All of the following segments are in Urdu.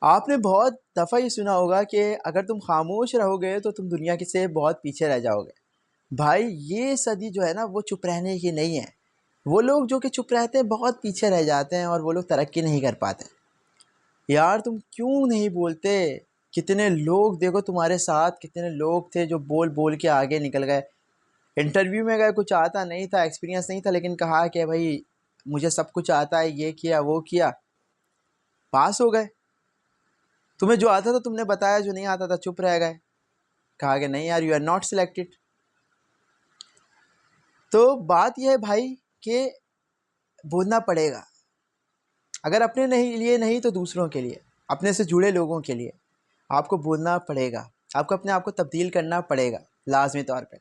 آپ نے بہت دفعہ یہ سنا ہوگا کہ اگر تم خاموش رہو گے تو تم دنیا سے بہت پیچھے رہ جاؤ گے۔ بھائی یہ صدی جو ہے نا وہ چپ رہنے کی نہیں ہے۔ وہ لوگ جو کہ چپ رہتے ہیں بہت پیچھے رہ جاتے ہیں اور وہ لوگ ترقی نہیں کر پاتے۔ یار تم کیوں نہیں بولتے؟ کتنے لوگ دیکھو تمہارے ساتھ، کتنے لوگ تھے جو بول بول کے آگے نکل گئے۔ انٹرویو میں گئے، کچھ آتا نہیں تھا، ایکسپیرینس نہیں تھا، لیکن کہا کہ بھائی مجھے سب کچھ آتا ہے، یہ کیا وہ کیا، پاس ہو گئے۔ تمہیں جو آتا تھا تم نے بتایا، جو نہیں آتا تھا چپ رہ گئے، کہا کہ نہیں یار یو آر ناٹ سلیکٹڈ۔ تو بات یہ ہے بھائی کہ بولنا پڑے گا، اگر اپنے لیے نہیں تو دوسروں کے لیے، اپنے سے جڑے لوگوں کے لیے آپ کو بولنا پڑے گا۔ آپ کو اپنے آپ کو تبدیل کرنا پڑے گا لازمی طور پہ۔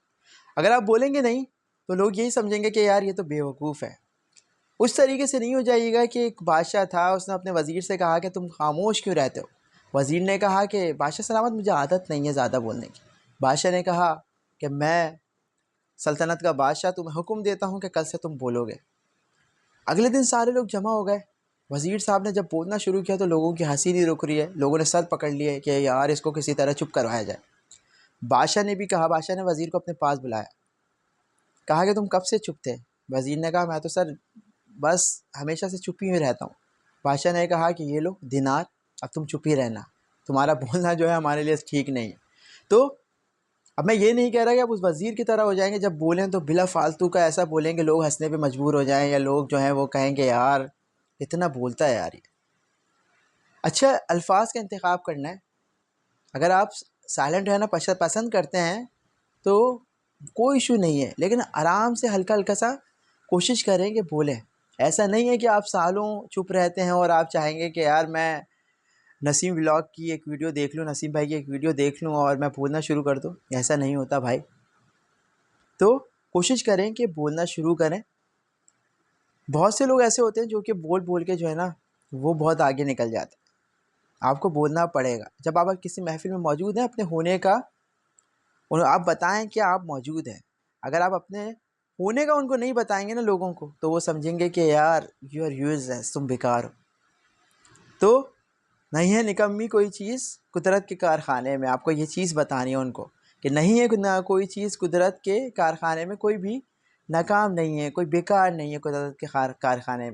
اگر آپ بولیں گے نہیں تو لوگ یہی سمجھیں گے کہ یار یہ تو بیوقوف ہے۔ اس طریقے سے نہیں ہو جائے گا کہ ایک بادشاہ تھا، اس نے اپنے وزیر سے کہا کہ تم خاموش کیوں رہتے ہو؟ وزیر نے کہا کہ بادشاہ سلامت مجھے عادت نہیں ہے زیادہ بولنے کی۔ بادشاہ نے کہا کہ میں سلطنت کا بادشاہ، تمہیں حکم دیتا ہوں کہ کل سے تم بولو گے۔ اگلے دن سارے لوگ جمع ہو گئے۔ وزیر صاحب نے جب بولنا شروع کیا تو لوگوں کی ہنسی نہیں رک رہی ہے، لوگوں نے سر پکڑ لیے کہ یار اس کو کسی طرح چپ کروایا جائے۔ بادشاہ نے بھی کہا، بادشاہ نے وزیر کو اپنے پاس بلایا، کہا کہ تم کب سے چپ تھے؟ وزیر نے کہا میں تو سر بس ہمیشہ سے چپ ہی رہتا ہوں۔ بادشاہ نے کہا کہ یہ لو دینار، اب تم چپ ہی رہنا، تمہارا بولنا جو ہے ہمارے لیے ٹھیک نہیں ہے۔ تو اب میں یہ نہیں کہہ رہا کہ آپ اس وزیر کی طرح ہو جائیں گے، جب بولیں تو بلا فالتو کا ایسا بولیں کہ لوگ ہنسنے پہ مجبور ہو جائیں، یا لوگ جو ہیں وہ کہیں کہ یار اتنا بولتا ہے یار یہ۔ اچھا الفاظ کا انتخاب کرنا ہے۔ اگر آپ سائلنٹ رہنا پسند کرتے ہیں تو کوئی ایشو نہیں ہے، لیکن آرام سے ہلکا ہلکا سا کوشش کریں کہ بولیں۔ ایسا نہیں ہے کہ آپ سالوں چپ رہتے ہیں اور آپ چاہیں گے کہ یار میں نسیم ولاگ کی ایک ویڈیو دیکھ لوں، نسیم بھائی کی ایک ویڈیو دیکھ لوں اور میں بولنا شروع کر دوں۔ ایسا نہیں ہوتا بھائی۔ تو کوشش کریں کہ بولنا شروع کریں۔ بہت سے لوگ ایسے ہوتے ہیں جو کہ بول بول کے جو ہے نا وہ بہت آگے نکل جاتے ہیں۔ آپ کو بولنا پڑے گا۔ جب آپ کسی محفل میں موجود ہیں، اپنے ہونے کا آپ بتائیں کہ آپ موجود ہیں۔ اگر آپ اپنے ہونے کا ان کو نہیں بتائیں گے نا لوگوں کو، تو وہ سمجھیں گے کہ یار یو آر یوز لیس، تم بیکار ہو۔ تو نہیں ہے نکمی کوئی چیز قدرت کے کارخانے میں، آپ کو یہ چیز بتانی ہے ان کو کہ نہیں ہے کوئی چیز قدرت کے کارخانے میں، کوئی بھی ناکام نہیں ہے، کوئی بیکار نہیں ہے قدرت کے کارخانے میں۔